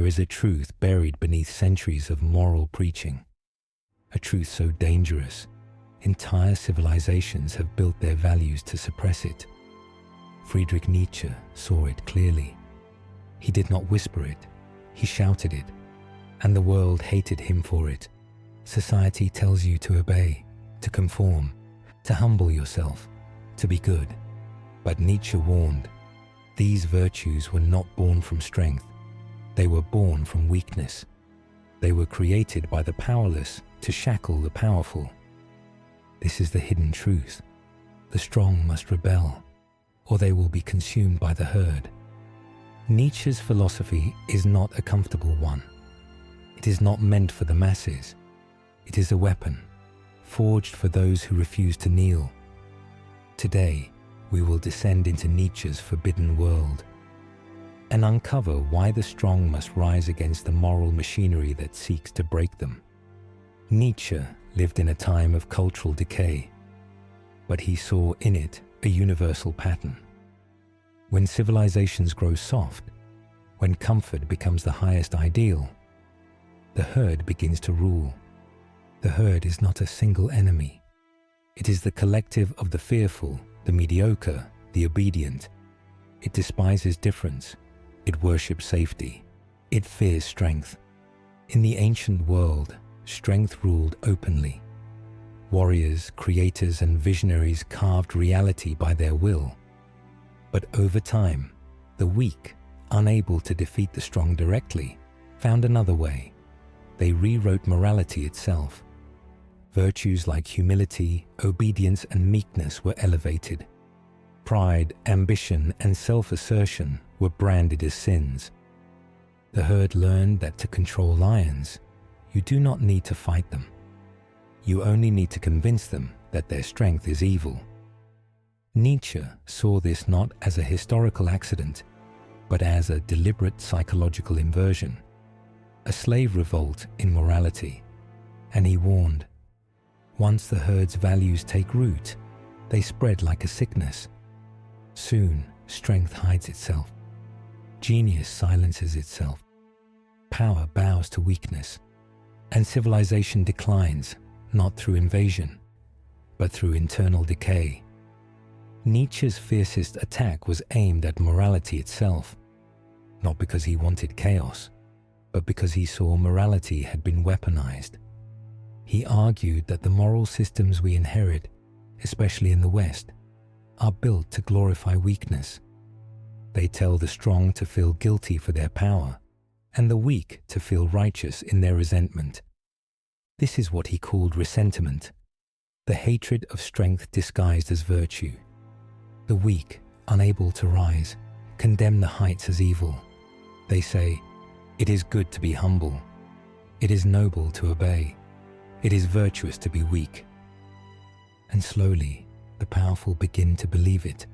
there is a truth buried beneath centuries of moral preaching. A truth so dangerous, entire civilizations have built their values to suppress it. Friedrich Nietzsche saw it clearly. He did not whisper it, he shouted it, and the world hated him for it. Society tells you to obey, to conform, to humble yourself, to be good. But Nietzsche warned, these virtues were not born from strength, they were born from weakness. They were created by the powerless to shackle the powerful. This is the hidden truth. The strong must rebel, or they will be consumed by the herd. Nietzsche's philosophy is not a comfortable one. It is not meant for the masses. It is a weapon, forged for those who refuse to kneel. Today, we will descend into Nietzsche's forbidden world and uncover why the strong must rise against the moral machinery that seeks to break them. Nietzsche lived in a time of cultural decay, but he saw in it a universal pattern. When civilizations grow soft, when comfort becomes the highest ideal, the herd begins to rule. The herd is not a single enemy. It is the collective of the fearful, the mediocre, the obedient. It despises difference. It worships safety. It fears strength. In the ancient world, strength ruled openly. Warriors, creators, and visionaries carved reality by their will. But over time, the weak, unable to defeat the strong directly, found another way. They rewrote morality itself. Virtues like humility, obedience, and meekness were elevated. Pride, ambition, and self-assertion were branded as sins. The herd learned that to control lions, you do not need to fight them. You only need to convince them that their strength is evil. Nietzsche saw this not as a historical accident, but as a deliberate psychological inversion, a slave revolt in morality. And he warned, once the herd's values take root, they spread like a sickness. Soon, strength hides itself. Genius silences itself. Power bows to weakness. And civilization declines, not through invasion, but through internal decay. Nietzsche's fiercest attack was aimed at morality itself, not because he wanted chaos, but because he saw morality had been weaponized. He argued that the moral systems we inherit, especially in the West, are built to glorify weakness. They tell the strong to feel guilty for their power, and the weak to feel righteous in their resentment. This is what he called resentment, the hatred of strength disguised as virtue. The weak, unable to rise, condemn the heights as evil. They say, it is good to be humble. It is noble to obey. It is virtuous to be weak. And slowly, the powerful begin to believe it.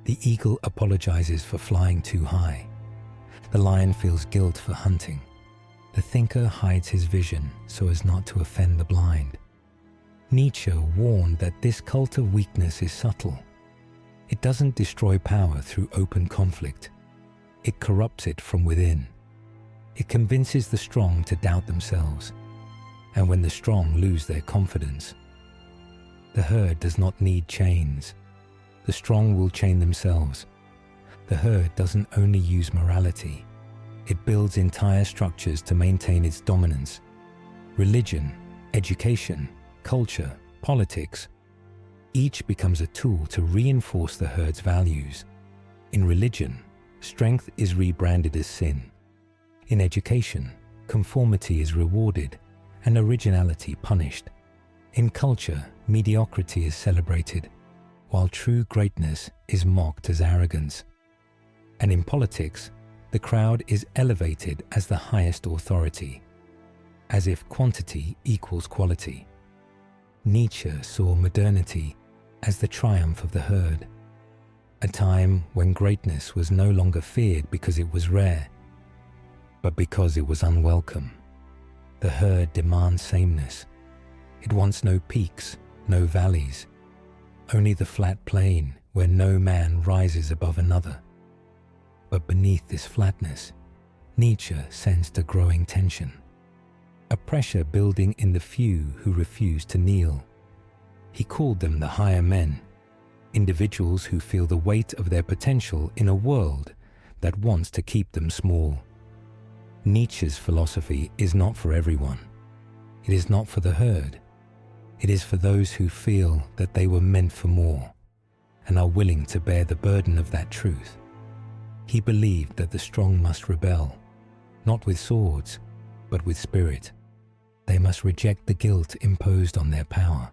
The eagle apologizes for flying too high. The lion feels guilt for hunting. The thinker hides his vision so as not to offend the blind. Nietzsche warned that this cult of weakness is subtle. It doesn't destroy power through open conflict. It corrupts it from within. It convinces the strong to doubt themselves. And when the strong lose their confidence, the herd does not need chains. The strong will chain themselves. The herd doesn't only use morality. It builds entire structures to maintain its dominance. Religion, education, culture, politics. Each becomes a tool to reinforce the herd's values. In religion, strength is rebranded as sin. In education, conformity is rewarded and originality punished. In culture, mediocrity is celebrated, while true greatness is mocked as arrogance. And in politics, the crowd is elevated as the highest authority, as if quantity equals quality. Nietzsche saw modernity as the triumph of the herd, a time when greatness was no longer feared because it was rare, but because it was unwelcome. The herd demands sameness. It wants no peaks, no valleys, only the flat plain where no man rises above another. But beneath this flatness, Nietzsche sensed a growing tension, a pressure building in the few who refused to kneel. He called them the higher men, individuals who feel the weight of their potential in a world that wants to keep them small. Nietzsche's philosophy is not for everyone. It is not for the herd. It is for those who feel that they were meant for more and are willing to bear the burden of that truth. He believed that the strong must rebel, not with swords, but with spirit. They must reject the guilt imposed on their power.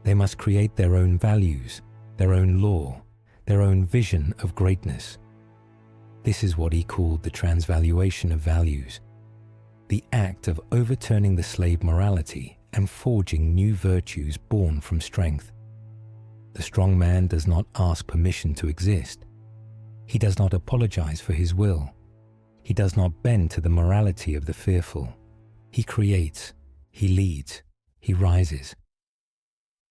They must create their own values, their own law, their own vision of greatness. This is what he called the transvaluation of values, the act of overturning the slave morality and forging new virtues born from strength. The strong man does not ask permission to exist. He does not apologize for his will. He does not bend to the morality of the fearful. He creates, he leads, he rises.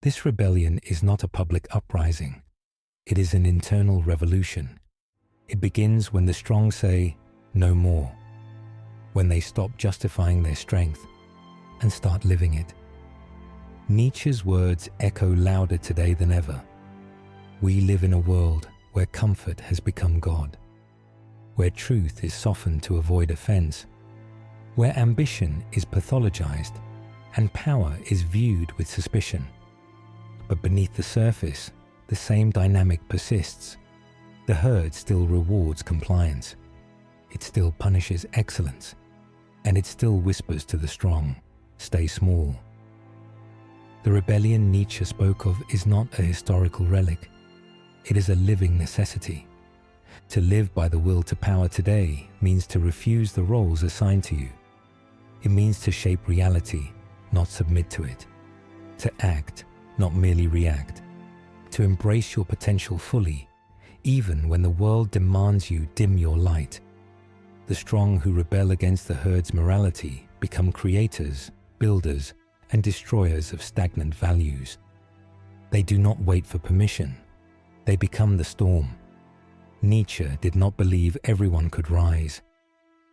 This rebellion is not a public uprising. It is an internal revolution. It begins when the strong say, "No more," when they stop justifying their strength and start living it. Nietzsche's words echo louder today than ever. We live in a world where comfort has become God, where truth is softened to avoid offense, where ambition is pathologized and power is viewed with suspicion. But beneath the surface, the same dynamic persists. The herd still rewards compliance. It still punishes excellence. And it still whispers to the strong, "Stay small." The rebellion Nietzsche spoke of is not a historical relic. It is a living necessity. To live by the will to power today means to refuse the roles assigned to you. It means to shape reality, not submit to it. To act, not merely react. To embrace your potential fully, even when the world demands you dim your light. The strong who rebel against the herd's morality become creators, builders, and destroyers of stagnant values. They do not wait for permission. They become the storm. Nietzsche did not believe everyone could rise.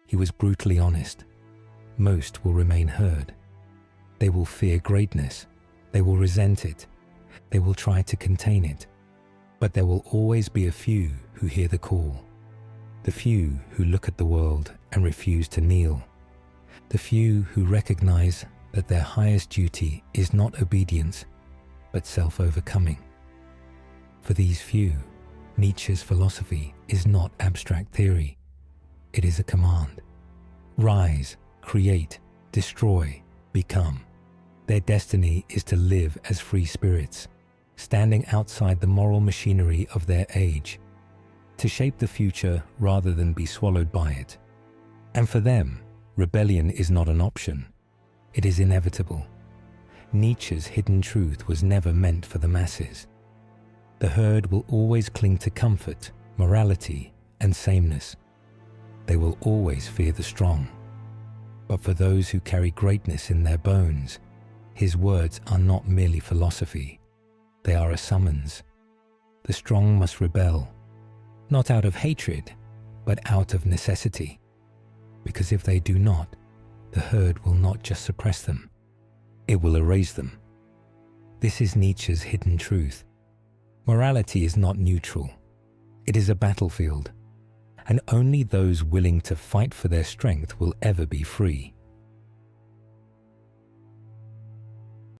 He was brutally honest. Most will remain herd. They will fear greatness. They will resent it. They will try to contain it. But there will always be a few who hear the call. The few who look at the world and refuse to kneel. The few who recognize that their highest duty is not obedience, but self-overcoming. For these few, Nietzsche's philosophy is not abstract theory. It is a command. Rise, create, destroy, become. Their destiny is to live as free spirits, standing outside the moral machinery of their age, to shape the future rather than be swallowed by it. And for them, rebellion is not an option. It is inevitable. Nietzsche's hidden truth was never meant for the masses. The herd will always cling to comfort, morality, and sameness. They will always fear the strong. But for those who carry greatness in their bones, his words are not merely philosophy. They are a summons. The strong must rebel, not out of hatred, but out of necessity. Because if they do not, the herd will not just suppress them, it will erase them. This is Nietzsche's hidden truth. Morality is not neutral. It is a battlefield, and only those willing to fight for their strength will ever be free.